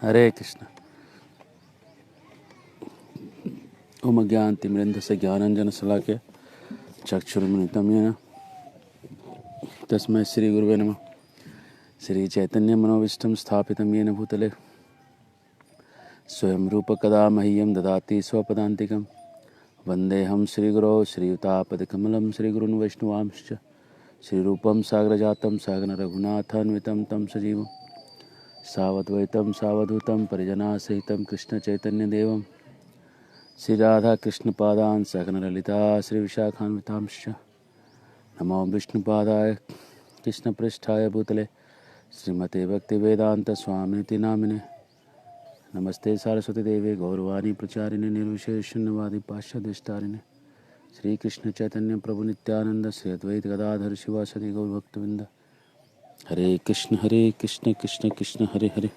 हरे कृष्ण। ओम अज्ञानतिमिरन्धस्य ज्ञानाञ्जनशलाकया चक्षुरुन्मिलितं येन तस्मै श्रीगुरुवे नमः। श्रीचैतन्यमनोभीष्टं स्थापितं येन भूतले स्वयं रूपकदा मह्यं ददाति स्वपदान्तिकं। वन्देऽहं श्रीगुरो श्रीयुतापदकमलं श्रीगुरून् वैष्णवांश्च श्रीरूपं साग्रजातं सागररघुनाथान्वितं तं सजीवं सावद्वैतं सावधूतं परिजनासहितं कृष्णचैतन्यदेवं श्रीराधाकृष्णपादान् सकलललिता श्रीविशाखान्वितांश्च नमो विष्णुपादाय कृष्णपृष्ठाय भूतले श्रीमते भक्तिवेदान्तस्वामिनिति नामिने। नमस्ते सारस्वती देवे गौरवाणी प्रचारिणे निर्विशेषण्यवादी पाश्चादेष्टारिणे श्रीकृष्ण चैतन्य प्रभु नित्यानंद श्री अद्वैत गदाधर शिवासदि गौरभक्तवृंद। हरे कृष्ण कृष्ण कृष्ण हरे हरे,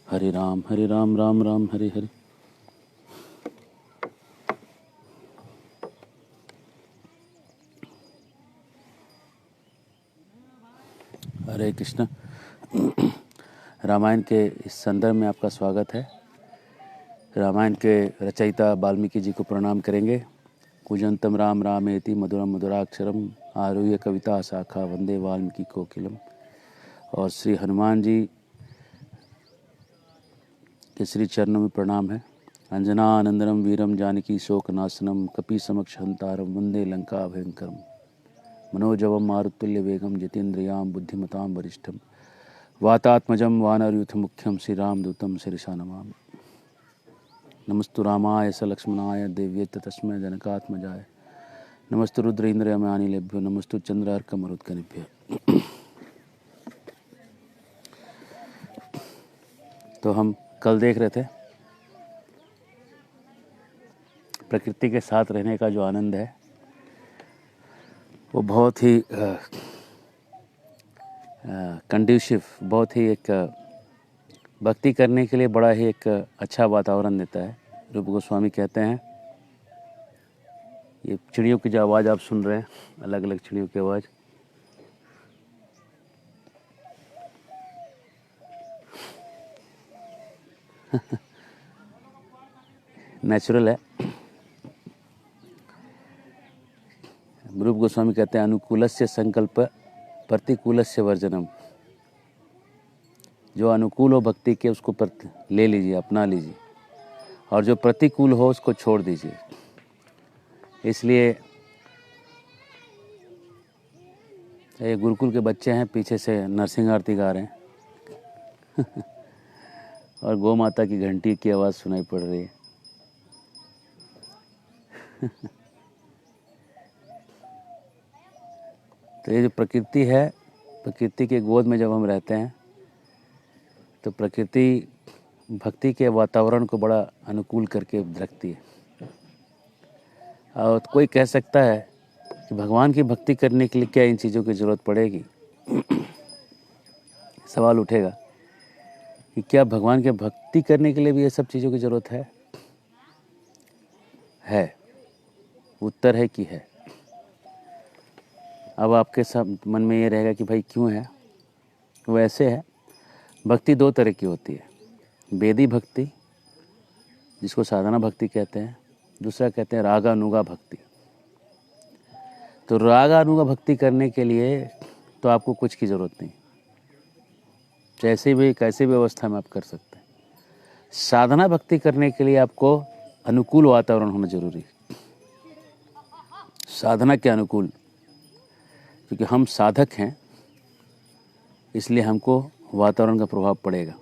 हरे राम राम राम हरे हरे। हरे कृष्ण। रामायण के इस संदर्भ में आपका स्वागत है। रामायण के रचयिता वाल्मीकि जी को प्रणाम करेंगे। कूजंतम राम रामेति मधुरम मधुराक्षरम आरुह्य कविता शाखा वंदे वाल्मीकि कोकिलम। और श्री हनुमान जी के श्री चरणों में प्रणाम है। अंजनानंदनम वीरम जानकी शोकनाशनम कपि समक्ष हंतारम वंदे लंका भयंकरम मनोजवम मारुतुल्य वेगम जितेन्द्रियां बुद्धिमतां वरिष्ठम वातात्मजं वानरयूथ मुख्यम श्री रामदूतम शिरसा नमामि। नमस्तु रामाय स लक्ष्मणाय देव्येत तस्मै जनकात्मजाय नमस्तु रुद्रेन्द्रयमानिलेभ्यो नमस्तु चंद्रार्कमरुत्कनिभ्यो। तो हम कल देख रहे थे प्रकृति के साथ रहने का जो आनंद है वो बहुत ही कंड्यूसिव, बहुत ही एक भक्ति करने के लिए बड़ा ही एक अच्छा वातावरण देता है। रूप गोस्वामी कहते हैं, ये चिड़ियों की जो आवाज़ आप सुन रहे हैं, अलग अलग चिड़ियों की आवाज़, नेचुरल है। रूप गोस्वामी कहते हैं अनुकूलस्य संकल्प प्रतिकूलस्य वर्जनम। जो अनुकूल हो भक्ति के उसको ले लीजिए, अपना लीजिए, और जो प्रतिकूल हो उसको छोड़ दीजिए। इसलिए ये गुरुकुल के बच्चे हैं, पीछे से नरसिंह आरती गा रहे हैं और गौ माता की घंटी की आवाज़ सुनाई पड़ रही है। तो ये जो प्रकृति है, प्रकृति के गोद में जब हम रहते हैं तो प्रकृति भक्ति के वातावरण को बड़ा अनुकूल करके रखती है। और कोई कह सकता है कि भगवान की भक्ति करने के लिए क्या इन चीज़ों की ज़रूरत पड़ेगी। सवाल उठेगा कि क्या भगवान के भक्ति करने के लिए भी ये सब चीज़ों की ज़रूरत है? उत्तर है कि है। अब आपके सब मन में ये रहेगा कि भाई क्यों है? वो ऐसे है, भक्ति दो तरह की होती है। वेदी भक्ति, जिसको साधना भक्ति कहते हैं, दूसरा कहते हैं रागानुगा भक्ति। तो रागानुगा भक्ति करने के लिए तो आपको कुछ की ज़रूरत नहीं, जैसे भी कैसे भी अवस्था में आप कर सकते हैं। साधना भक्ति करने के लिए आपको अनुकूल वातावरण होना जरूरी है। साधना के अनुकूल, क्योंकि हम साधक हैं, इसलिए हमको वातावरण का प्रभाव पड़ेगा।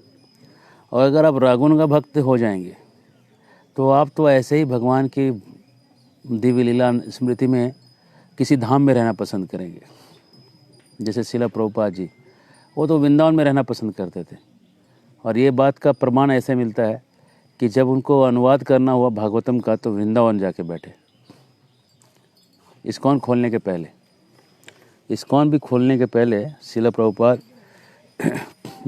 और अगर आप रागानुगा भक्त हो जाएंगे तो आप तो ऐसे ही भगवान की दिव्य लीला स्मृति में किसी धाम में रहना पसंद करेंगे। जैसे शिला प्रभुपाद जी, वो तो वृंदावन में रहना पसंद करते थे। और ये बात का प्रमाण ऐसे मिलता है कि जब उनको अनुवाद करना हुआ भागवतम का तो वृंदावन जाके बैठे। इस्कॉन खोलने के पहले, इस्कॉन भी खोलने के पहले शिला प्रभुपाद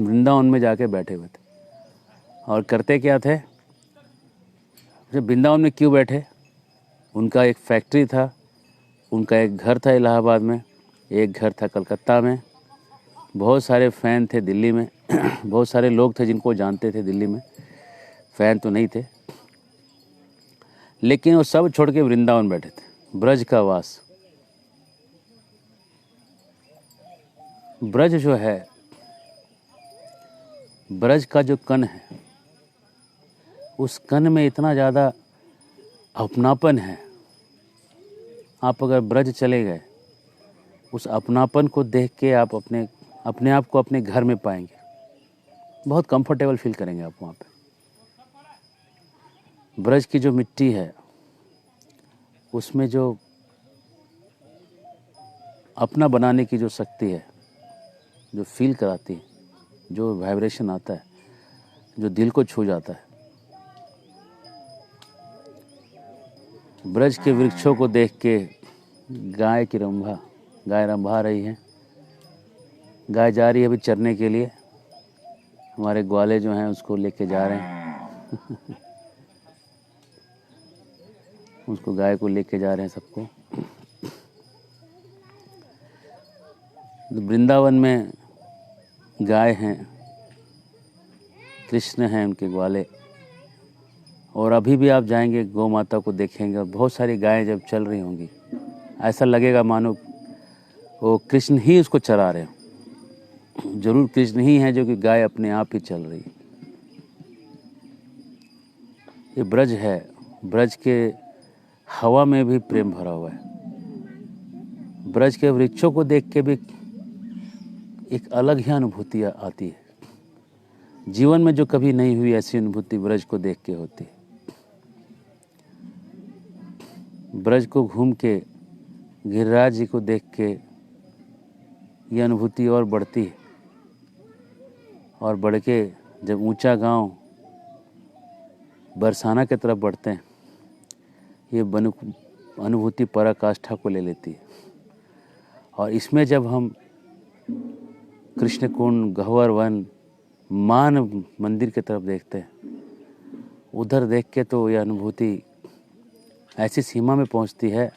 वृंदावन में जाके बैठे हुए थे। और करते क्या थे? जब वृंदावन में क्यों बैठे? उनका एक फैक्ट्री था, उनका एक घर था इलाहाबाद में, एक घर था कलकत्ता में, बहुत सारे फ़ैन थे दिल्ली में बहुत सारे लोग थे जिनको जानते थे दिल्ली में, फ़ैन तो नहीं थे, लेकिन वो सब छोड़ के वृंदावन बैठे थे। ब्रज का वास, ब्रज जो है, ब्रज का जो कण है, उस कण में इतना ज़्यादा अपनापन है। आप अगर ब्रज चले गए, उस अपनापन को देख के आप अपने आप को अपने घर में पाएंगे, बहुत कंफर्टेबल फील करेंगे आप वहाँ पे। ब्रज की जो मिट्टी है, उसमें जो अपना बनाने की जो शक्ति है, जो फील कराती है, जो वाइब्रेशन आता है, जो दिल को छू जाता है। ब्रज के वृक्षों को देख के गाय रंभा रही है। गाय जा रही है अभी चरने के लिए, हमारे ग्वाले जो हैं उसको लेके जा रहे हैं उसको, गाय को लेके जा रहे हैं सबको। वृंदावन में गाय हैं, कृष्ण हैं उनके ग्वाले, और अभी भी आप जाएंगे गौ माता को देखेंगे और बहुत सारी गायें जब चल रही होंगी, ऐसा लगेगा मानो वो कृष्ण ही उसको चरा रहे हो। जरूर कृष्ण ही हैं जो कि गाय अपने आप ही चल रही है। ये ब्रज है, ब्रज के हवा में भी प्रेम भरा हुआ है। ब्रज के वृक्षों को देख के भी एक अलग ही अनुभूति आती है। जीवन में जो कभी नहीं हुई ऐसी अनुभूति ब्रज को देख के होती है। ब्रज को घूम के, गिरिराज जी को देख के ये अनुभूति और बढ़ती है, और बढ़ के जब ऊंचा गांव बरसाना की तरफ बढ़ते हैं, ये अनुभूति पराकाष्ठा को ले लेती है। और इसमें जब हम कृष्ण कुंड, गह्वर वन, मान मंदिर की तरफ देखते हैं, उधर देख के तो यह अनुभूति ऐसी सीमा में पहुंचती है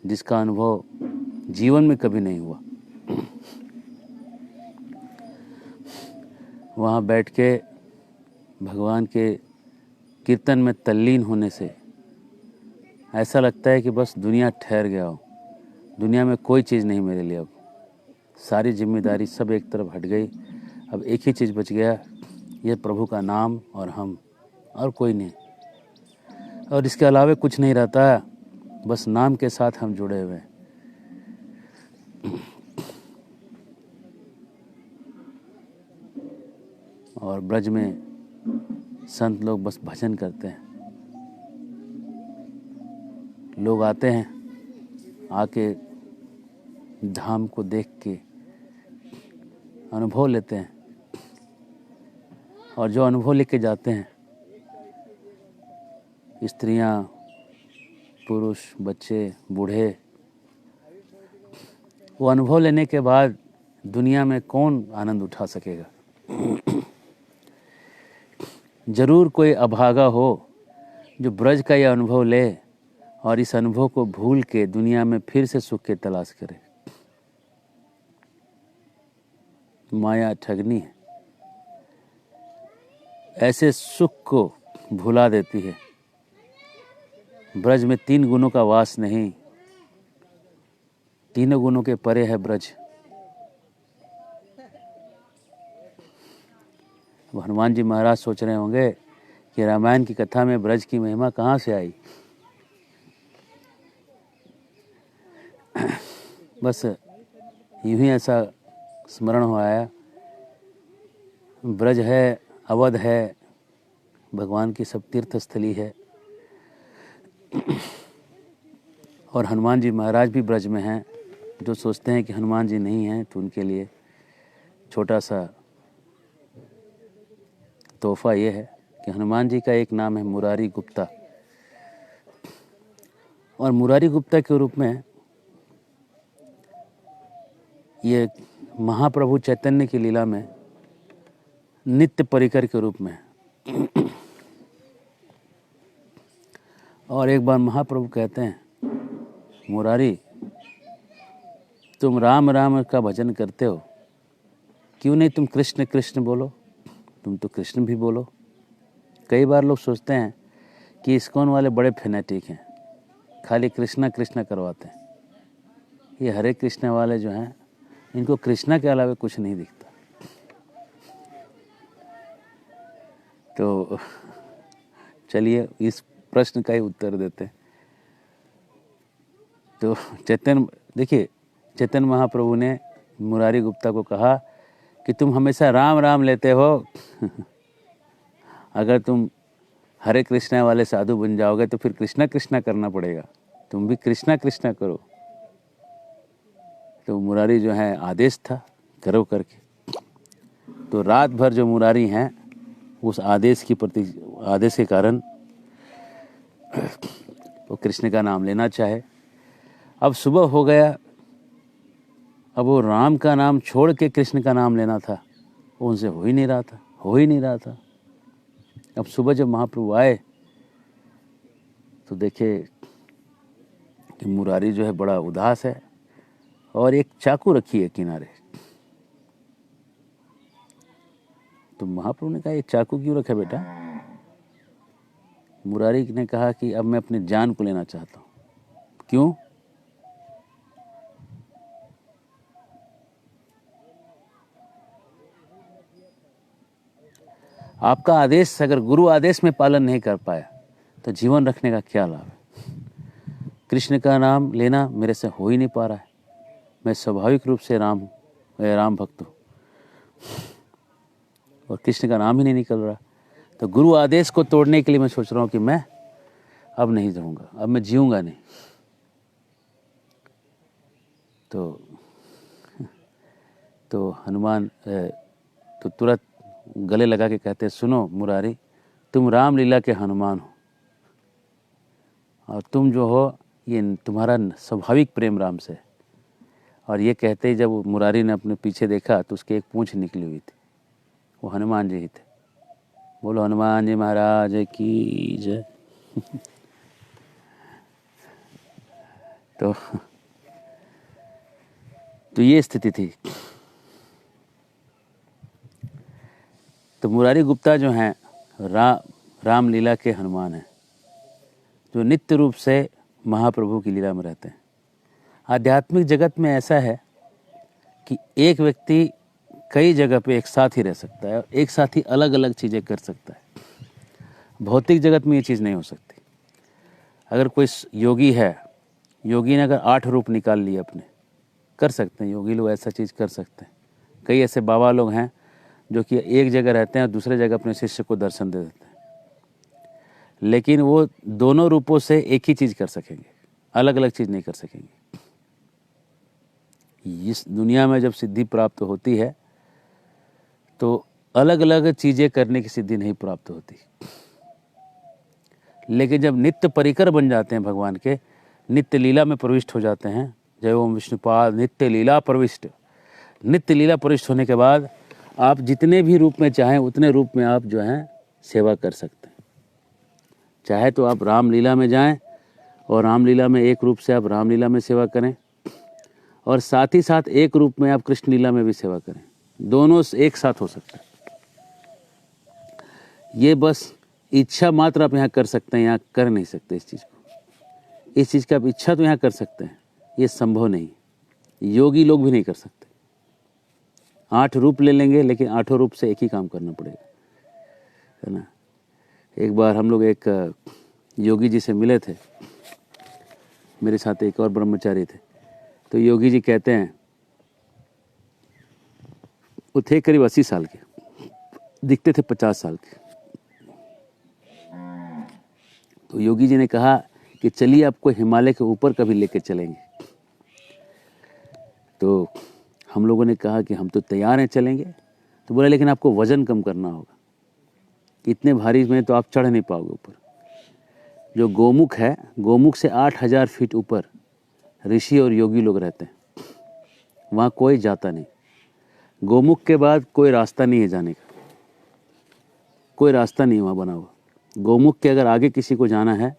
जिसका अनुभव जीवन में कभी नहीं हुआ। वहाँ बैठ के भगवान के कीर्तन में तल्लीन होने से ऐसा लगता है कि बस दुनिया ठहर गया हो, दुनिया में कोई चीज़ नहीं मेरे लिए। अब सारी जिम्मेदारी सब एक तरफ हट गई, अब एक ही चीज़ बच गया, ये प्रभु का नाम और हम, और कोई नहीं। और इसके अलावा कुछ नहीं रहता, बस नाम के साथ हम जुड़े हुए हैं। और ब्रज में संत लोग बस भजन करते हैं। लोग आते हैं, आके धाम को देख के अनुभव लेते हैं, और जो अनुभव लेके जाते हैं, स्त्रियां, पुरुष, बच्चे, बूढ़े, वो अनुभव लेने के बाद दुनिया में कौन आनंद उठा सकेगा। जरूर कोई अभागा हो जो ब्रज का यह अनुभव ले और इस अनुभव को भूल के दुनिया में फिर से सुख की तलाश करे। माया ठगनी है, ऐसे सुख को भुला देती है। ब्रज में 3 गुणों का वास नहीं, 3 गुणों के परे है ब्रज। हनुमान जी महाराज सोच रहे होंगे कि रामायण की कथा में ब्रज की महिमा कहाँ से आई। बस यूं ही ऐसा स्मरण हो आया। ब्रज है, अवध है, भगवान की सब तीर्थ स्थली है, और हनुमान जी महाराज भी ब्रज में हैं। जो सोचते हैं कि हनुमान जी नहीं हैं, तो उनके लिए छोटा सा तोहफा ये है कि हनुमान जी का एक नाम है मुरारी गुप्ता, और मुरारी गुप्ता के रूप में ये महाप्रभु चैतन्य की लीला में नित्य परिकर के रूप में है। और एक बार महाप्रभु कहते हैं, मुरारी तुम राम राम का भजन करते हो, क्यों नहीं तुम कृष्ण कृष्ण बोलो, तुम तो कृष्ण भी बोलो। कई बार लोग सोचते हैं कि इस्कॉन वाले बड़े फैनेटिक हैं, खाली कृष्णा कृष्णा करवाते हैं। ये हरे कृष्णा वाले जो हैं, इनको कृष्णा के अलावा कुछ नहीं दिखता। तो चलिए इस प्रश्न का ही उत्तर देते हैं। तो देखिए चैतन्य महाप्रभु ने मुरारी गुप्ता को कहा कि तुम हमेशा राम राम लेते हो अगर तुम हरे कृष्णा वाले साधु बन जाओगे तो फिर कृष्णा कृष्णा करना पड़ेगा, तुम भी कृष्णा कृष्णा करो। तो मुरारी जो है आदेश था करो करके, तो रात भर जो मुरारी हैं उस आदेश के कारण वो कृष्ण का नाम लेना चाहे। अब सुबह हो गया, अब वो राम का नाम छोड़ के कृष्ण का नाम लेना था, वो उनसे हो ही नहीं रहा था। अब सुबह जब महाप्रभु आए तो देखे कि मुरारी जो है बड़ा उदास है और एक चाकू रखी है किनारे। तो महाप्रभु ने कहा ये चाकू क्यों रखा बेटा? मुरारी ने कहा कि अब मैं अपनी जान को लेना चाहता हूँ। क्यों? आपका आदेश अगर गुरु आदेश में पालन नहीं कर पाया तो जीवन रखने का क्या लाभ है? कृष्ण का नाम लेना मेरे से हो ही नहीं पा रहा है, मैं स्वाभाविक रूप से राम हूँ, मैं राम भक्त हूँ और कृष्ण का नाम ही नहीं निकल रहा। तो गुरु आदेश को तोड़ने के लिए मैं सोच रहा हूँ कि मैं अब नहीं रहूँगा, अब मैं जीऊँगा नहीं। तो हनुमान तो तुरंत गले लगा के कहते, सुनो मुरारी, तुम रामलीला के हनुमान हो और तुम जो हो ये तुम्हारा स्वाभाविक प्रेम राम से। और ये कहते ही जब मुरारी ने अपने पीछे देखा तो उसके एक पूंछ निकली हुई थी, वो हनुमान जी ही थे। बोलो हनुमान जी महाराज की जय। तो ये स्थिति थी। तो मुरारी गुप्ता जो हैं रामलीला के हनुमान हैं, जो नित्य रूप से महाप्रभु की लीला में रहते हैं। आध्यात्मिक जगत में ऐसा है कि एक व्यक्ति कई जगह पे एक साथ ही रह सकता है और एक साथ ही अलग अलग चीज़ें कर सकता है। भौतिक जगत में ये चीज़ नहीं हो सकती। अगर कोई योगी है, योगी ने अगर 8 रूप निकाल लिए अपने, कर सकते हैं योगी लोग, ऐसा चीज़ कर सकते हैं। कई ऐसे बाबा लोग हैं जो कि एक जगह रहते हैं और दूसरे जगह अपने शिष्य को दर्शन दे देते हैं, लेकिन वो दोनों रूपों से एक ही चीज़ कर सकेंगे, अलग अलग चीज़ नहीं कर सकेंगे। इस दुनिया में जब सिद्धि प्राप्त होती है तो अलग अलग चीज़ें करने की सिद्धि नहीं प्राप्त होती, लेकिन जब नित्य परिकर बन जाते हैं भगवान के, नित्य लीला में प्रविष्ट हो जाते हैं, जय ओम विष्णुपाद नित्य लीला प्रविष्ट। नित्य लीला प्रविष्ट होने के बाद आप जितने भी रूप में चाहें उतने रूप में आप जो हैं सेवा कर सकते हैं। चाहे तो आप रामलीला में जाएं और रामलीला में एक रूप से आप रामलीला में सेवा करें और साथ ही साथ एक रूप में आप कृष्ण लीला में भी सेवा करें, दोनों एक साथ हो सकता है। ये बस इच्छा मात्र आप यहाँ कर सकते हैं, यहाँ कर नहीं सकते इस चीज़ को। इस चीज़ की आप इच्छा तो यहाँ कर सकते हैं, ये संभव नहीं, योगी लोग भी नहीं कर सकते। 8 रूप ले लेंगे लेकिन 8 रूप से एक ही काम करना पड़ेगा, है ना। एक बार हम लोग एक योगी जी से मिले थे, मेरे साथ एक और ब्रह्मचारी थे। तो योगी जी कहते हैं, वो थे करीब 80 साल के, दिखते थे 50 साल के। तो योगी जी ने कहा कि चलिए आपको हिमालय के ऊपर कभी लेके चलेंगे। तो हम लोगों ने कहा कि हम तो तैयार हैं, चलेंगे। तो बोला लेकिन आपको वजन कम करना होगा, इतने भारी में तो आप चढ़ नहीं पाओगे ऊपर। जो गोमुख है, गोमुख से 8000 फीट ऊपर ऋषि और योगी लोग रहते हैं, वहाँ कोई जाता नहीं। गोमुख के बाद कोई रास्ता नहीं है जाने का, कोई रास्ता नहीं वहाँ बना हुआ। गोमुख के अगर आगे किसी को जाना है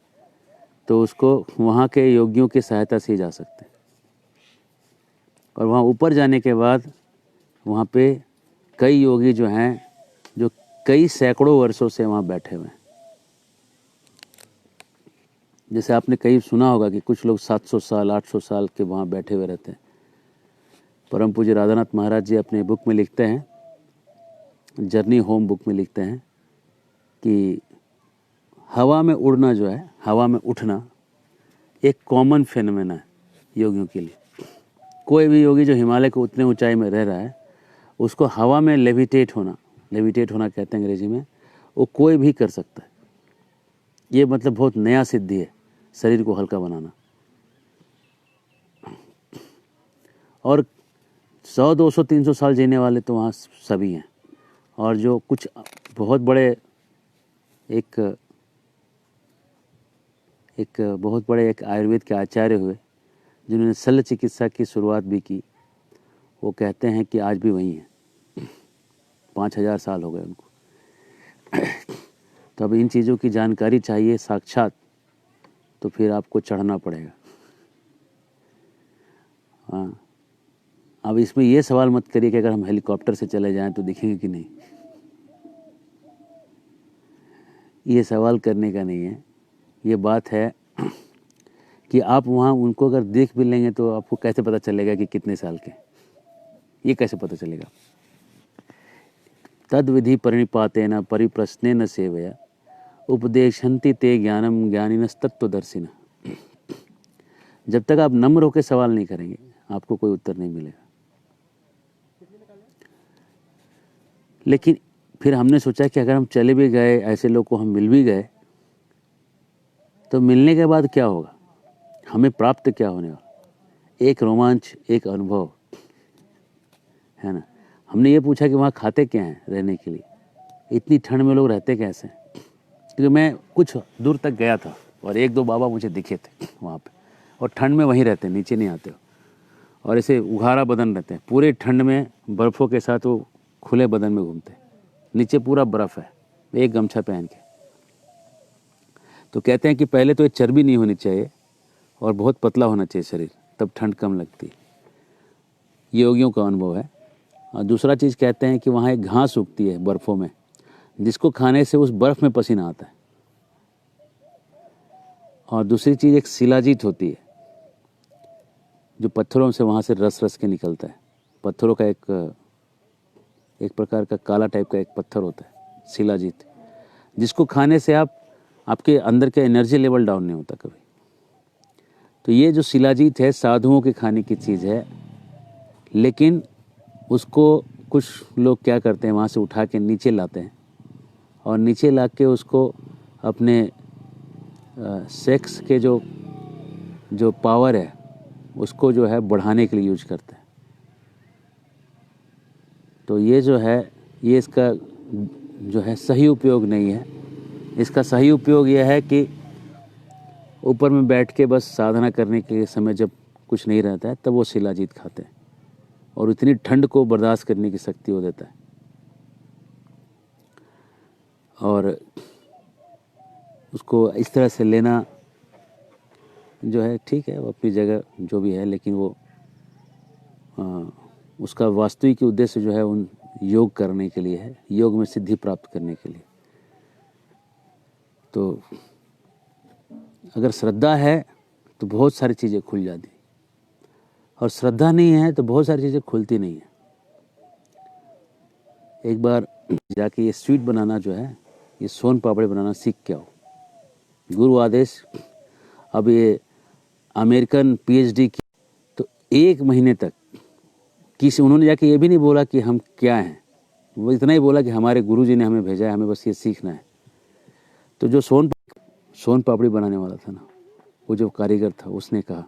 तो उसको वहाँ के योगियों की सहायता से ही जा सकते हैं। और वहाँ ऊपर जाने के बाद वहाँ पे कई योगी जो हैं जो कई सैकड़ों वर्षों से वहाँ बैठे हुए हैं। जैसे आपने कई सुना होगा कि कुछ लोग 700 साल 800 साल के वहाँ बैठे हुए रहते हैं। परम पूज्य राधानाथ महाराज जी अपने बुक में लिखते हैं, जर्नी होम बुक में लिखते हैं कि हवा में उड़ना जो है, हवा में उठना एक कॉमन फेनोमेना है योगियों के लिए। कोई भी योगी जो हिमालय को उतने ऊंचाई में रह रहा है, उसको हवा में लेविटेट होना कहते हैं अंग्रेजी में, वो कोई भी कर सकता है। ये मतलब बहुत नया सिद्धि है, शरीर को हल्का बनाना। और 100, 200, 300 साल जीने वाले तो वहाँ सभी हैं। और जो कुछ बहुत बड़े एक आयुर्वेद के आचार्य हुए, जिन्होंने शल्य चिकित्सा की शुरुआत भी की, वो कहते हैं कि आज भी वही हैं। 5000 साल हो गए उनको। तो अब इन चीज़ों की जानकारी चाहिए साक्षात, तो फिर आपको चढ़ना पड़ेगा। हाँ, अब इसमें ये सवाल मत करिए कि अगर हम हेलीकॉप्टर से चले जाएं तो दिखेंगे कि नहीं। ये सवाल करने का नहीं है। ये बात है कि आप वहाँ उनको अगर देख भी लेंगे तो आपको कैसे पता चलेगा कि कितने साल के, ये कैसे पता चलेगा। तद विधि परिनिपातेन परिप्रश्नेन सेवया उपदेशन्ति ते ज्ञानम ज्ञानिनस्तत्वदर्शिनः। जब तक आप नम्र होकर सवाल नहीं करेंगे, आपको कोई उत्तर नहीं मिलेगा। लेकिन फिर हमने सोचा कि अगर हम चले भी गए, ऐसे लोग को हम मिल भी गए, तो मिलने के बाद क्या होगा, हमें प्राप्त क्या होने वाला। एक रोमांच, एक अनुभव, है ना। हमने ये पूछा कि वहाँ खाते क्या हैं रहने के लिए, इतनी ठंड में लोग रहते कैसे हैं। क्योंकि मैं कुछ दूर तक गया था और 1-2 बाबा मुझे दिखे थे वहाँ पे, और ठंड में वहीं रहते हैं, नीचे नहीं आते हो, और ऐसे उघाड़ा बदन रहते हैं। पूरे ठंड में बर्फ़ों के साथ वो खुले बदन में घूमते हैं, नीचे पूरा बर्फ़ है, एक गमछा पहन के। तो कहते हैं कि पहले तो ये चर्बी नहीं होनी चाहिए और बहुत पतला होना चाहिए शरीर, तब ठंड कम लगती। ये योगियों का अनुभव है। और दूसरा चीज़ कहते हैं कि वहाँ एक घास उगती है बर्फ़ों में, जिसको खाने से उस बर्फ़ में पसीना आता है। और दूसरी चीज़ एक शिलाजीत होती है, जो पत्थरों से वहाँ से रस के निकलता है। पत्थरों का एक प्रकार का काला टाइप का एक पत्थर होता है, शिलाजीत, जिसको खाने से आपके अंदर का एनर्जी लेवल डाउन नहीं होता कभी। तो ये जो शिलाजीत है, साधुओं के खाने की चीज़ है, लेकिन उसको कुछ लोग क्या करते हैं, वहाँ से उठा के नीचे लाते हैं, और नीचे ला के उसको अपने सेक्स के जो पावर है उसको जो है बढ़ाने के लिए यूज करते हैं। तो ये जो है, ये इसका जो है सही उपयोग नहीं है। इसका सही उपयोग यह है कि ऊपर में बैठ के बस साधना करने के समय जब कुछ नहीं रहता है, तब वो शिलाजीत खाते हैं, और इतनी ठंड को बर्दाश्त करने की शक्ति वो देता है। और उसको इस तरह से लेना जो है ठीक है, वो अपनी जगह जो भी है, लेकिन वो उसका वास्तविक उद्देश्य जो है उन योग करने के लिए है, योग में सिद्धि प्राप्त करने के लिए। तो अगर श्रद्धा है तो बहुत सारी चीज़ें खुल जाती, और श्रद्धा नहीं है तो बहुत सारी चीज़ें खुलती नहीं है। एक बार जाके ये स्वीट बनाना जो है, ये सोन पापड़ी बनाना सीख के आओ। गुरु आदेश। अब ये अमेरिकन पीएचडी की, तो 1 महीने तक उन्होंने जाके ये भी नहीं बोला कि हम क्या हैं, वो इतना ही बोला कि हमारे गुरुजी ने हमें भेजा है, हमें बस ये सीखना है। तो जो सोन पापड़ी बनाने वाला था ना, वो जो कारीगर था, उसने कहा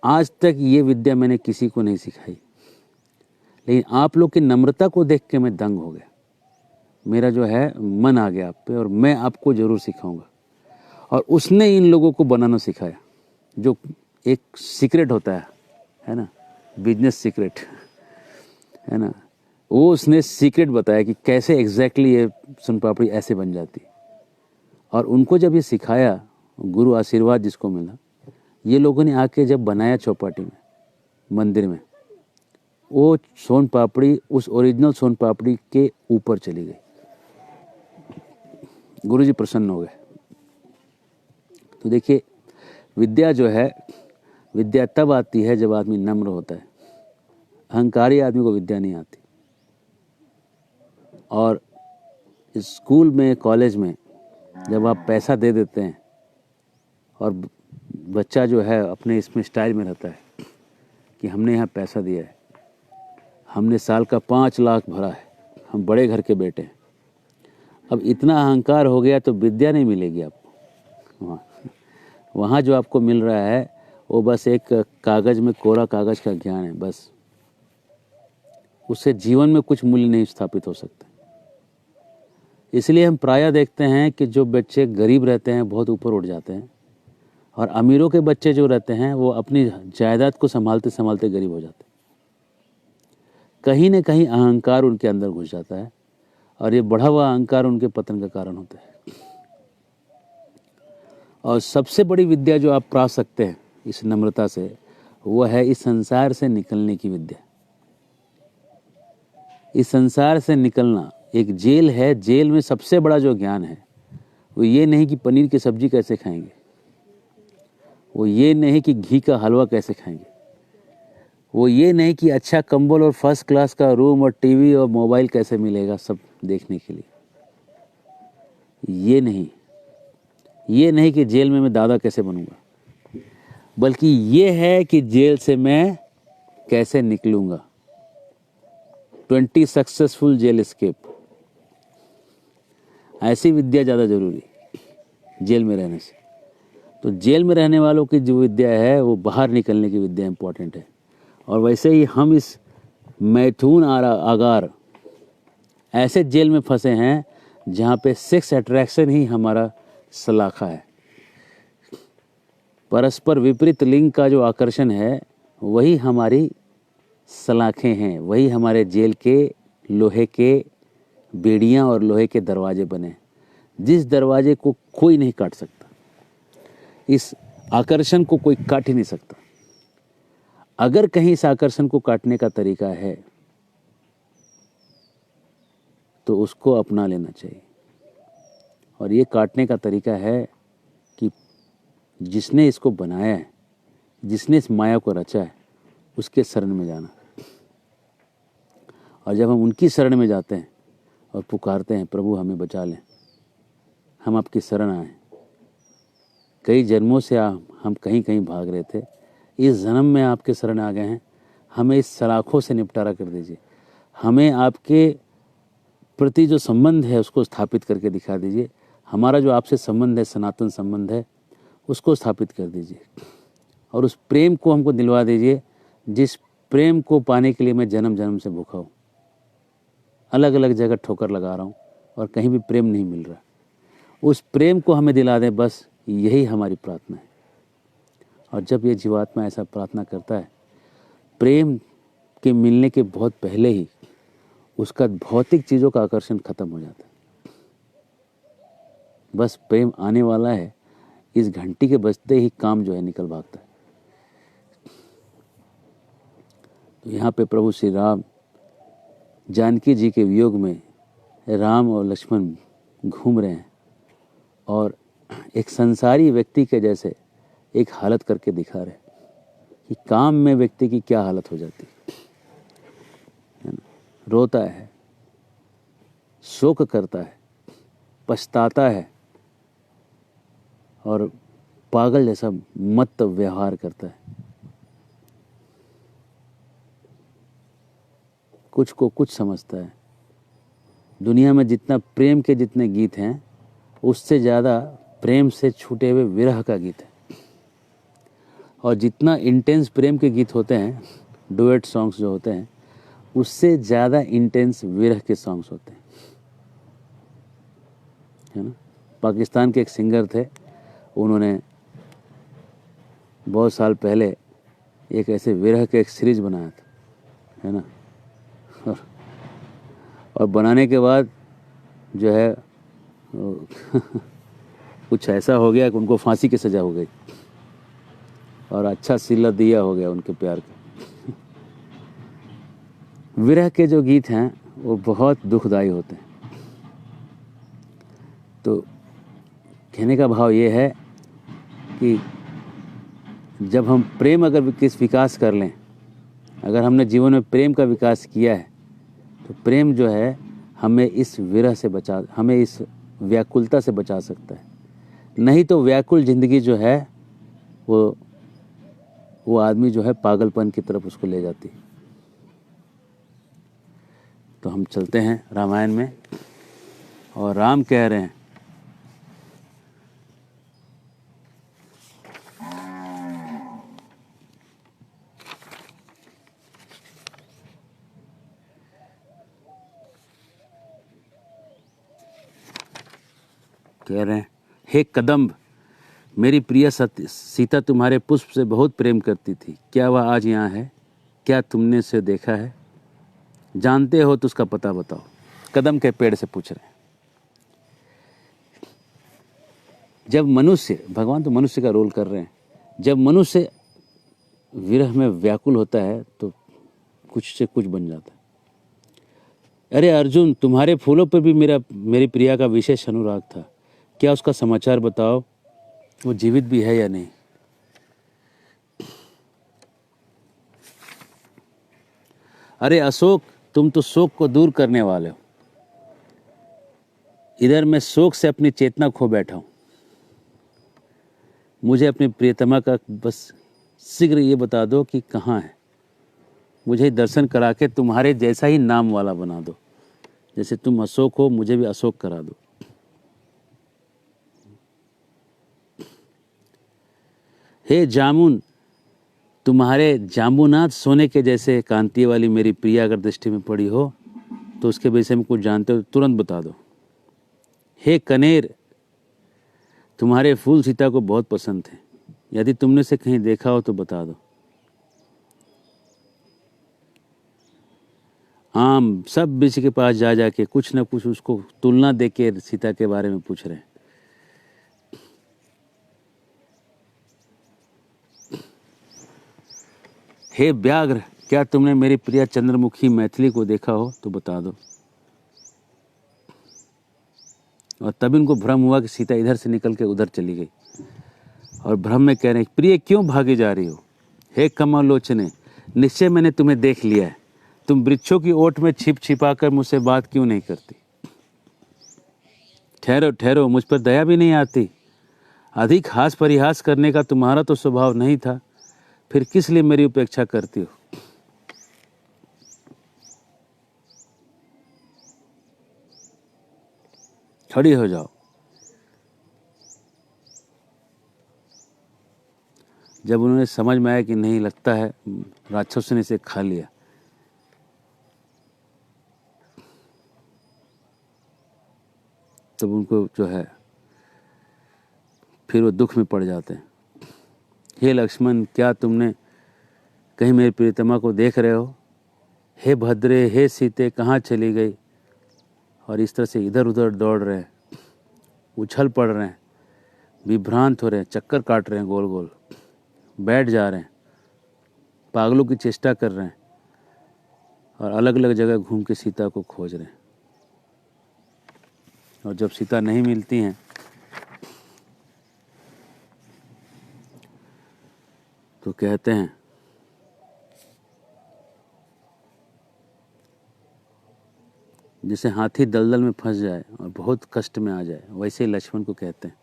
आज तक ये विद्या मैंने किसी को नहीं सिखाई, लेकिन आप लोग की नम्रता को देख के मैं दंग हो गया। मेरा जो है मन आ गया आप पे, और मैं आपको ज़रूर सिखाऊंगा। और उसने इन लोगों को बनाना सिखाया, जो एक सीक्रेट होता है ना, बिजनेस सीक्रेट, है ना, वो उसने सीक्रेट बताया कि कैसे एग्जैक्टली ये सोन पापड़ी ऐसे बन जाती। और उनको जब ये सिखाया, गुरु आशीर्वाद जिसको मिला, ये लोगों ने आके जब बनाया चौपाटी में, मंदिर में, वो सोन पापड़ी उस ओरिजिनल सोन पापड़ी के ऊपर चली गई। गुरुजी प्रसन्न हो गए। तो देखिए, विद्या जो है, विद्या तब आती है जब आदमी नम्र होता है। अहंकारी आदमी को विद्या नहीं आती। और स्कूल में, कॉलेज में जब आप पैसा दे देते हैं और बच्चा जो है अपने इसमें स्टाइल में रहता है कि हमने यहाँ पैसा दिया है, हमने साल का 5 लाख भरा है, हम बड़े घर के बेटे हैं, अब इतना अहंकार हो गया तो विद्या नहीं मिलेगी आपको। वहाँ जो आपको मिल रहा है वो बस एक कागज़ में, कोरा कागज़ का ज्ञान है बस। उससे जीवन में कुछ मूल्य नहीं स्थापित हो सकता। इसलिए हम प्रायः देखते हैं कि जो बच्चे गरीब रहते हैं बहुत ऊपर उठ जाते हैं, और अमीरों के बच्चे जो रहते हैं वो अपनी जायदाद को संभालते संभालते गरीब हो जाते हैं। कहीं न कहीं अहंकार उनके अंदर घुस जाता है, और ये बढ़ा हुआ अहंकार उनके पतन का कारण होता है। और सबसे बड़ी विद्या जो आप पा सकते हैं इस नम्रता से, वो है इस संसार से निकलने की विद्या। इस संसार से निकलना एक जेल है। जेल में सबसे बड़ा जो ज्ञान है वो ये नहीं कि पनीर की सब्जी कैसे खाएंगे, वो ये नहीं कि घी का हलवा कैसे खाएंगे, वो ये नहीं कि अच्छा कंबल और फर्स्ट क्लास का रूम और टीवी और मोबाइल कैसे मिलेगा सब देखने के लिए। ये नहीं कि जेल में मैं दादा कैसे बनूंगा, बल्कि ये है कि जेल से मैं कैसे निकलूंगा। 20 सक्सेसफुल जेल एस्केप, ऐसी विद्या ज़्यादा जरूरी जेल में रहने से। तो जेल में रहने वालों की जो विद्या है वो बाहर निकलने की विद्या इम्पोर्टेंट है। और वैसे ही हम इस मैथुन आगार ऐसे जेल में फंसे हैं जहाँ पे सेक्स अट्रैक्शन ही हमारा सलाखा है। परस्पर विपरीत लिंग का जो आकर्षण है वही हमारी सलाखें हैं, वही हमारे जेल के लोहे के बेड़ियां और लोहे के दरवाजे बने, जिस दरवाजे को कोई नहीं काट सकता। इस आकर्षण को कोई काट ही नहीं सकता। अगर कहीं इस आकर्षण को काटने का तरीका है तो उसको अपना लेना चाहिए। और ये काटने का तरीका है कि जिसने इसको बनाया है, जिसने इस माया को रचा है, उसके शरण में जाना। और जब हम उनकी शरण में जाते हैं और पुकारते हैं, प्रभु हमें बचा लें, हम आपकी शरण आए, कई जन्मों से हम कहीं कहीं भाग रहे थे, इस जन्म में आपके शरण आ गए हैं, हमें इस सलाखों से निपटारा कर दीजिए, हमें आपके प्रति जो संबंध है उसको स्थापित करके दिखा दीजिए, हमारा जो आपसे संबंध है, सनातन संबंध है, उसको स्थापित कर दीजिए। और उस प्रेम को हमको दिलवा दीजिए जिस प्रेम को पाने के लिए मैं जन्म जन्म से भूखा हूँ। अलग अलग जगह ठोकर लगा रहा हूँ और कहीं भी प्रेम नहीं मिल रहा। उस प्रेम को हमें दिला दें, बस यही हमारी प्रार्थना है। और जब ये जीवात्मा ऐसा प्रार्थना करता है, प्रेम के मिलने के बहुत पहले ही उसका भौतिक चीज़ों का आकर्षण खत्म हो जाता है। बस प्रेम आने वाला है, इस घंटी के बजते ही काम जो है निकल भागता है। तो यहाँ पे प्रभु श्री राम जानकी जी के वियोग में राम और लक्ष्मण घूम रहे हैं और एक संसारी व्यक्ति के जैसे एक हालत करके दिखा रहे कि काम में व्यक्ति की क्या हालत हो जाती है ना। रोता है, शोक करता है, पछताता है और पागल जैसा मत व्यवहार करता है। कुछ को कुछ समझता है। दुनिया में जितना प्रेम के जितने गीत हैं उससे ज़्यादा प्रेम से छूटे हुए विरह का गीत है। और जितना इंटेंस प्रेम के गीत होते हैं, डुएट सॉन्ग्स जो होते हैं, उससे ज़्यादा इंटेंस विरह के सॉन्ग्स होते हैं, है ना। पाकिस्तान के एक सिंगर थे, उन्होंने बहुत साल पहले एक ऐसे विरह का एक सीरीज बनाया था, है ना। और बनाने के बाद जो है कुछ ऐसा हो गया कि उनको फांसी की सज़ा हो गई और अच्छा सिला दिया हो गया उनके प्यार का। विरह के जो गीत हैं वो बहुत दुखदाई होते हैं। तो कहने का भाव ये है कि जब हम प्रेम अगर विकास कर लें, अगर हमने जीवन में प्रेम का विकास किया है, तो प्रेम जो है हमें इस विरह से हमें इस व्याकुलता से बचा सकता है। नहीं तो व्याकुल जिंदगी जो है वो आदमी जो है पागलपन की तरफ उसको ले जाती है। तो हम चलते हैं रामायण में, और राम कह रहे हैं हे कदम्ब, मेरी प्रिय सीता तुम्हारे पुष्प से बहुत प्रेम करती थी। क्या वह आज यहाँ है? क्या तुमने उसे देखा है? जानते हो तो उसका पता बताओ। कदम के पेड़ से पूछ रहे हैं। जब मनुष्य, भगवान तो मनुष्य का रोल कर रहे हैं, जब मनुष्य विरह में व्याकुल होता है तो कुछ से कुछ बन जाता है। अरे अर्जुन, तुम्हारे फूलों पर भी मेरी प्रिया का विशेष अनुराग था। क्या उसका समाचार बताओ, वो जीवित भी है या नहीं? अरे अशोक, तुम तो शोक को दूर करने वाले हो। इधर मैं शोक से अपनी चेतना खो बैठा हूं। मुझे अपनी प्रियतमा का बस शीघ्र ये बता दो कि कहाँ है। मुझे दर्शन करा के तुम्हारे जैसा ही नाम वाला बना दो। जैसे तुम अशोक हो, मुझे भी अशोक करा दो। हे जामुन, तुम्हारे जामुनाथ सोने के जैसे कांति वाली मेरी प्रिया अगर दृष्टि में पड़ी हो तो उसके विषय में कुछ जानते हो तो तुरंत बता दो। हे कनेर, तुम्हारे फूल सीता को बहुत पसंद थे। यदि तुमने से कहीं देखा हो तो बता दो। आम, सब वृक्ष के पास जा जाके कुछ न कुछ उसको तुलना दे के सीता के बारे में पूछ रहे हैं। हे व्याघ्र, क्या तुमने मेरी प्रिया चंद्रमुखी मैथिली को देखा हो तो बता दो। और तब इनको भ्रम हुआ कि सीता इधर से निकल के उधर चली गई, और भ्रम में कह रहे हैं, प्रिय क्यों भागे जा रही हो? हे कमलोचने, निश्चय मैंने तुम्हें देख लिया है। तुम वृक्षों की ओट में छिप छिपा कर मुझसे बात क्यों नहीं करती? ठहरो ठहरो, मुझ पर दया भी नहीं आती। अधिक हास परिहास करने का तुम्हारा तो स्वभाव नहीं था, फिर किस लिए मेरी उपेक्षा करती हो? खड़ी हो जाओ। जब उन्होंने समझ में आया कि नहीं, लगता है राक्षस ने इसे खा लिया, तब उनको जो है फिर वो दुख में पड़ जाते हैं। हे लक्ष्मण, क्या तुमने कहीं मेरी प्रियतमा को देख रहे हो? हे भद्रे, हे सीते, कहाँ चली गई? और इस तरह से इधर उधर दौड़ रहे हैं, उछल पड़ रहे हैं, विभ्रांत हो रहे हैं, चक्कर काट रहे हैं, गोल गोल बैठ जा रहे हैं, पागलों की चेष्टा कर रहे हैं, और अलग अलग जगह घूम के सीता को खोज रहे हैं। और जब सीता नहीं मिलती हैं तो कहते हैं, जैसे हाथी दलदल में फंस जाए और बहुत कष्ट में आ जाए, वैसे ही लक्ष्मण को कहते हैं।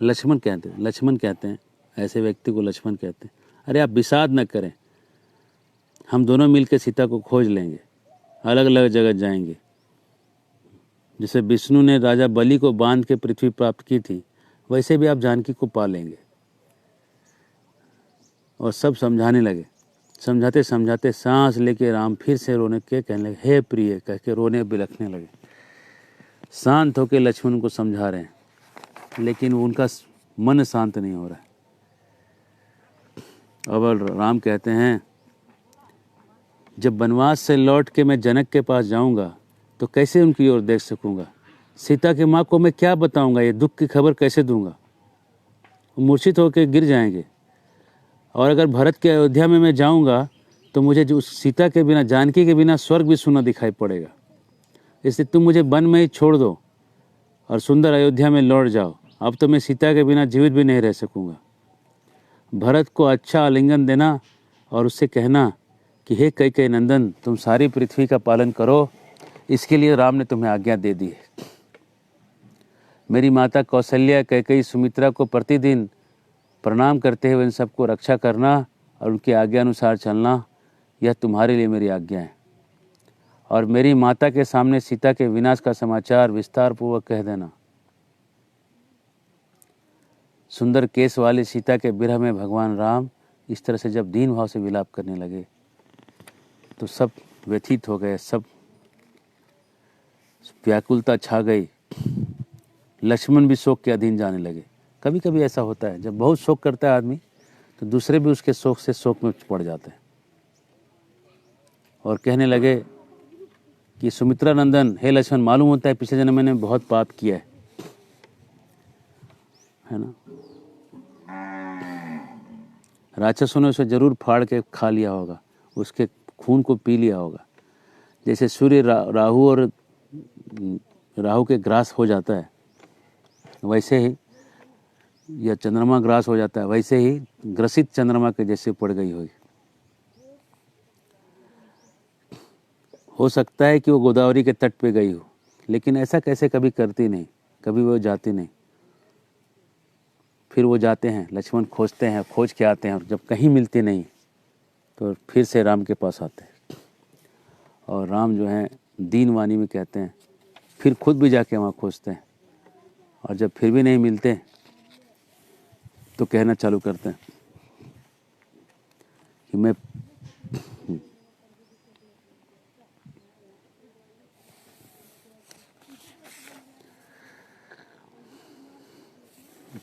लक्ष्मण कहते हैं, ऐसे व्यक्ति को लक्ष्मण कहते हैं। अरे आप विषाद न करें, हम दोनों मिलकर सीता को खोज लेंगे, अलग अलग जगह जाएंगे। जैसे विष्णु ने राजा बलि को बांध के पृथ्वी प्राप्त की थी, वैसे भी आप जानकी को पा लेंगे। और सब समझाने लगे। समझाते समझाते सांस लेके राम फिर से रोने के कहने लगे, हे प्रिय कह के रोने बिलखने लगे। शांत होकर लक्ष्मण को समझा रहे हैं, लेकिन उनका मन शांत नहीं हो रहा है। अब राम कहते हैं, जब वनवास से लौट के मैं जनक के पास जाऊंगा तो कैसे उनकी ओर देख सकूंगा? सीता की माँ को मैं क्या बताऊंगा? ये दुख की खबर कैसे दूंगा? वो मूर्छित होकर गिर जाएंगे। और अगर भरत के अयोध्या में मैं जाऊंगा तो मुझे जो सीता के बिना, जानकी के बिना स्वर्ग भी सुना दिखाई पड़ेगा। इसलिए तुम मुझे वन में ही छोड़ दो और सुंदर अयोध्या में लौट जाओ। अब तो मैं सीता के बिना जीवित भी नहीं रह सकूंगा। भरत को अच्छा आलिंगन देना और उससे कहना कि हे कैकेयी नंदन, तुम सारी पृथ्वी का पालन करो, इसके लिए राम ने तुम्हें आज्ञा दे दी है। मेरी माता कौशल्या, कैकेयी, सुमित्रा को प्रतिदिन प्रणाम करते हुए इन सबको रक्षा करना और उनकी आज्ञा अनुसार चलना, यह तुम्हारे लिए मेरी आज्ञा है। और मेरी माता के सामने सीता के विनाश का समाचार विस्तार पूर्वक कह देना। सुंदर केस वाली सीता के विरह में भगवान राम इस तरह से जब दीन भाव से विलाप करने लगे तो सब व्यथित हो गए, सब व्याकुलता छा गई। लक्ष्मण भी शोक के अधीन जाने लगे। कभी कभी ऐसा होता है, जब बहुत शोक करता है आदमी तो दूसरे भी उसके शोक से शोक में पड़ जाते हैं और कहने लगे कि सुमित्रा नंदन, हे लक्ष्मण, मालूम होता है पिछले जन्म मैंने बहुत पाप किया है ना। राक्षसों ने उसे जरूर फाड़ के खा लिया होगा, उसके खून को पी लिया होगा। जैसे सूर्य राहु और राहु के ग्रास हो जाता है वैसे ही, या चंद्रमा ग्रास हो जाता है वैसे ही ग्रसित चंद्रमा के जैसे पड़ गई होगी। हो सकता है कि वो गोदावरी के तट पे गई हो, लेकिन ऐसा कैसे कभी करती नहीं, कभी वो जाती नहीं। फिर वो जाते हैं, लक्ष्मण खोजते हैं, खोज के आते हैं और जब कहीं मिलती नहीं तो फिर से राम के पास आते हैं और राम जो हैं दीन वाणी में कहते हैं, फिर खुद भी जाके वहाँ खोजते हैं और जब फिर भी नहीं मिलते तो कहना चालू करते हैं कि मैं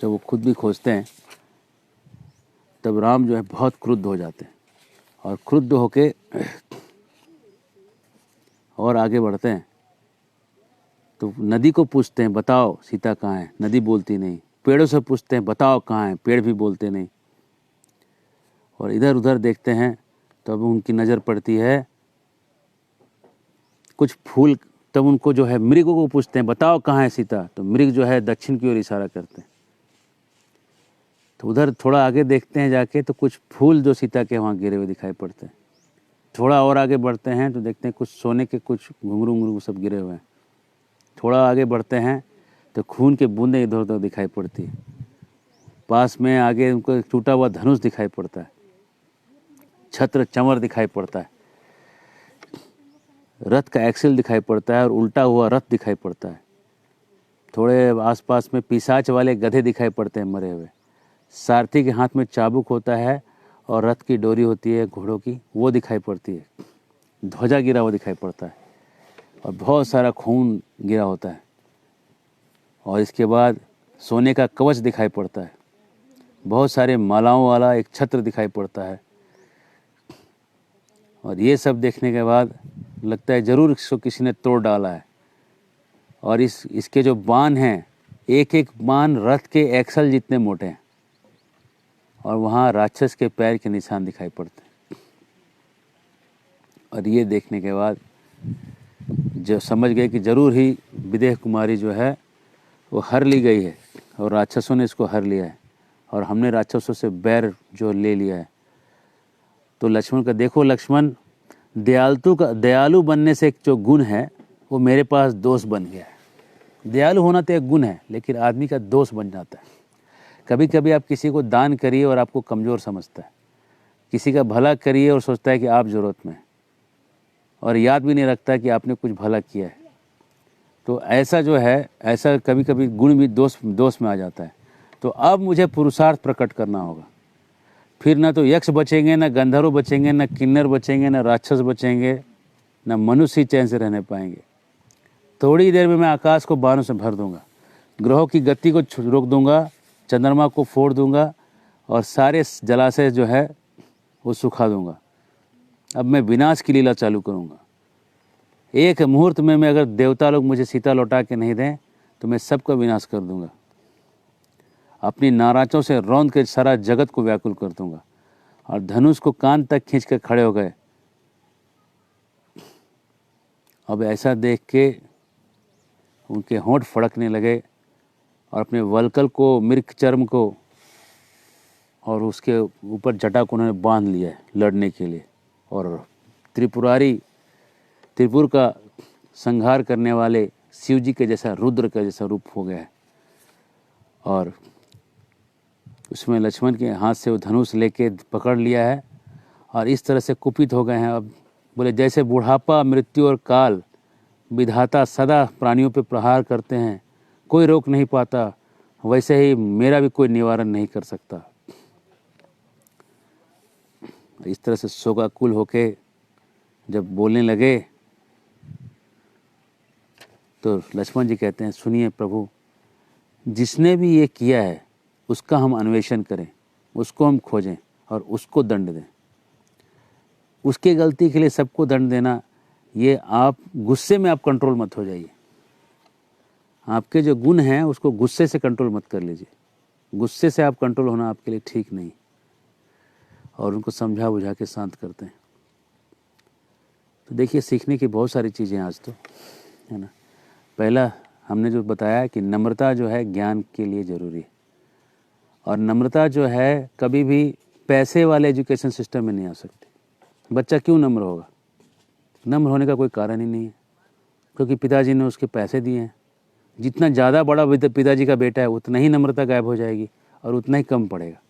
जब वो खुद भी खोजते हैं तब राम जो है बहुत क्रुद्ध हो जाते हैं और क्रुद्ध होके और आगे बढ़ते हैं तो नदी को पूछते हैं, बताओ सीता कहाँ है। नदी बोलती नहीं। पेड़ों से पूछते हैं, बताओ कहाँ है। पेड़ भी बोलते नहीं। और इधर उधर देखते हैं तो अब उनकी नज़र पड़ती है कुछ फूल। तब उनको जो है मृगों को पूछते हैं, बताओ कहाँ है सीता। तो मृग जो है दक्षिण की ओर इशारा करते हैं। तो उधर थोड़ा आगे देखते हैं जाके तो कुछ फूल जो सीता के वहाँ गिरे हुए दिखाई पड़ते हैं। थोड़ा और आगे बढ़ते हैं तो देखते हैं कुछ सोने के कुछ घुंघरू उंगरू सब गिरे हुए हैं। थोड़ा आगे बढ़ते हैं तो खून के बूंदें इधर उधर दिखाई पड़ती है। पास में आगे उनको एक टूटा हुआ धनुष दिखाई पड़ता है, छत्र चंवर दिखाई पड़ता है, रथ का एक्सेल दिखाई पड़ता है और उल्टा हुआ रथ दिखाई पड़ता है। थोड़े आसपास में पिशाच वाले गधे दिखाई पड़ते हैं मरे हुए। सारथी के हाथ में चाबुक होता है और रथ की डोरी होती है घोड़ों की, वो दिखाई पड़ती है। ध्वजा गिरा हुआ दिखाई पड़ता है और बहुत सारा खून गिरा होता है। और इसके बाद सोने का कवच दिखाई पड़ता है। बहुत सारे मालाओं वाला एक छत्र दिखाई पड़ता है। और ये सब देखने के बाद लगता है जरूर इसको किसी ने तोड़ डाला है। और इसके जो बाण हैं, एक एक बाण रथ के एक्सल जितने मोटे हैं और वहाँ राक्षस के पैर के निशान दिखाई पड़ते हैं। और ये देखने के बाद जो समझ गए कि जरूर ही विदेह कुमारी जो है वो हर ली गई है और राक्षसों ने इसको हर लिया है और हमने राक्षसों से बैर जो ले लिया है। तो लक्ष्मण का देखो, लक्ष्मण दयालु बनने से एक जो गुण है वो मेरे पास दोष बन गया है। दयालु होना तो एक गुण है लेकिन आदमी का दोष बन जाता है। कभी कभी आप किसी को दान करिए और आपको कमज़ोर समझता है, किसी का भला करिए और सोचता है कि आप ज़रूरत में, और याद भी नहीं रखता कि आपने कुछ भला किया है। तो ऐसा जो है, ऐसा कभी कभी गुण भी दोष में आ जाता है। तो अब मुझे पुरुषार्थ प्रकट करना होगा। फिर ना तो यक्ष बचेंगे, ना गंधर्व बचेंगे, ना किन्नर बचेंगे, ना राक्षस बचेंगे, ना मनुष्य चैन से रहने पाएंगे। थोड़ी देर में मैं आकाश को बाणों से भर दूंगा, ग्रहों की गति को रोक दूंगा, चंद्रमा को फोड़ दूंगा और सारे जलाशय जो है वो सुखा दूंगा। अब मैं विनाश की लीला चालू करूंगा। एक मुहूर्त में मैं अगर देवता लोग मुझे सीता लौटा के नहीं दें तो मैं सबका विनाश कर दूंगा। अपनी नाराजों से रौंद के सारा जगत को व्याकुल कर दूंगा और धनुष को कान तक खींच कर खड़े हो गए। अब ऐसा देख के उनके होंठ फड़कने लगे और अपने वल्कल को, मृग चर्म को और उसके ऊपर जटा को उन्होंने बांध लिया है लड़ने के लिए। और त्रिपुर का संहार करने वाले शिव जी के जैसा, रुद्र का जैसा रूप हो गया है। और उसमें लक्ष्मण के हाथ से वो धनुष लेके पकड़ लिया है और इस तरह से कुपित हो गए हैं। अब बोले जैसे बुढ़ापा, मृत्यु और काल विधाता सदा प्राणियों पे प्रहार करते हैं, कोई रोक नहीं पाता, वैसे ही मेरा भी कोई निवारण नहीं कर सकता। इस तरह से शोकाकुल होके जब बोलने लगे तो लक्ष्मण जी कहते हैं, सुनिए प्रभु, जिसने भी ये किया है उसका हम अन्वेषण करें, उसको हम खोजें और उसको दंड दें। उसके गलती के लिए सबको दंड देना, ये आप गुस्से में आप कंट्रोल मत हो जाइए। आपके जो गुण हैं उसको गुस्से से कंट्रोल मत कर लीजिए। गुस्से से आप कंट्रोल होना आपके लिए ठीक नहीं। और उनको समझा बुझा के शांत करते हैं। तो देखिए, सीखने की बहुत सारी चीज़ें आज तो है ना। पहला हमने जो बताया कि नम्रता जो है ज्ञान के लिए ज़रूरी है। और नम्रता जो है कभी भी पैसे वाले एजुकेशन सिस्टम में नहीं आ सकती। बच्चा क्यों नम्र होगा? नम्र होने का कोई कारण ही नहीं है, क्योंकि पिताजी ने उसके पैसे दिए हैं। जितना ज़्यादा बड़ा पिताजी का बेटा है उतना ही नम्रता गायब हो जाएगी और उतना ही कम पड़ेगा,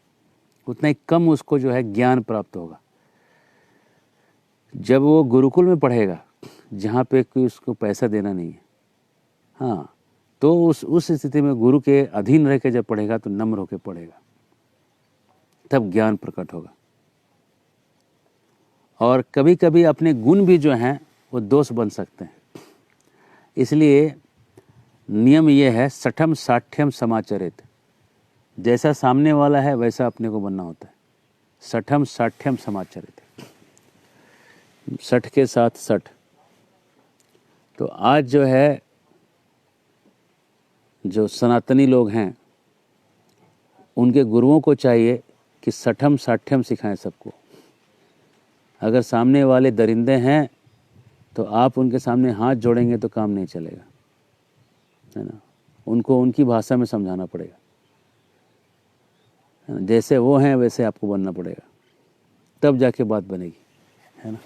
उतना ही कम उसको जो है ज्ञान प्राप्त होगा। जब वो गुरुकुल में पढ़ेगा जहाँ पे कोई उसको पैसा देना नहीं है, हाँ, तो उस स्थिति में गुरु के अधीन रह के जब पढ़ेगा तो नम्र होकर पढ़ेगा, तब ज्ञान प्रकट होगा। और कभी कभी अपने गुण भी जो हैं वो दोष बन सकते हैं। इसलिए नियम ये है, सठम साठ्यम समाचरित। जैसा सामने वाला है वैसा अपने को बनना होता है। सठम साठ्यम समाचरित, सठ के साथ सठ। तो आज जो है जो सनातनी लोग हैं उनके गुरुओं को चाहिए कि सठम साठ्यम सिखाएं सबको। अगर सामने वाले दरिंदे हैं तो आप उनके सामने हाथ जोड़ेंगे तो काम नहीं चलेगा, है ना। उनको उनकी भाषा में समझाना पड़ेगा, है ना। जैसे वो हैं वैसे आपको बनना पड़ेगा, तब जाके बात बनेगी, है ना।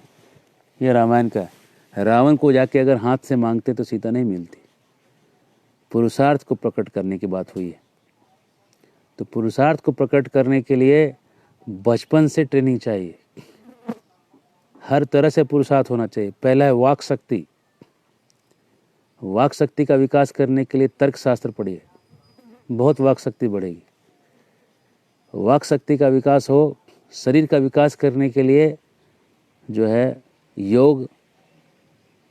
ये रामायण का है। रावण को जाके अगर हाथ से मांगते तो सीता नहीं मिलती। पुरुषार्थ को प्रकट करने की बात हुई है। तो पुरुषार्थ को प्रकट करने के लिए बचपन से ट्रेनिंग चाहिए। हर तरह से पुरुषार्थ होना चाहिए। पहला है वाक शक्ति। वाक शक्ति का विकास करने के लिए तर्क शास्त्र पढ़िए, बहुत वाक शक्ति बढ़ेगी। वाक शक्ति का विकास हो, शरीर का विकास करने के लिए जो है योग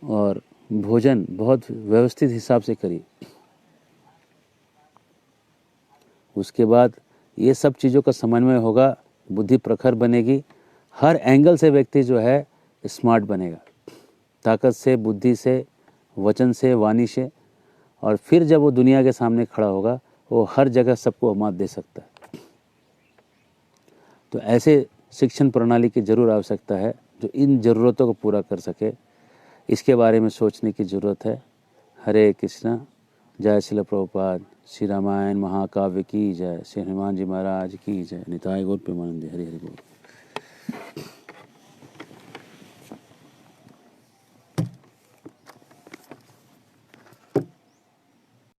और भोजन बहुत व्यवस्थित हिसाब से करिए। उसके बाद ये सब चीज़ों का समन्वय होगा, बुद्धि प्रखर बनेगी। हर एंगल से व्यक्ति जो है स्मार्ट बनेगा, ताकत से, बुद्धि से, वचन से, वाणी से। और फिर जब वो दुनिया के सामने खड़ा होगा वो हर जगह सबको मात दे सकता है। तो ऐसे शिक्षण प्रणाली की ज़रूर आवश्यकता है जो इन ज़रूरतों को पूरा कर सके। इसके बारे में सोचने की ज़रूरत है। हरे कृष्णा। जय श्रील प्रभुपाद। श्री रामायण महाकाव्य की जय। श्री हनुमान जी महाराज की जय। निताय गौर प्रेमानंद। हरि हरि बोल।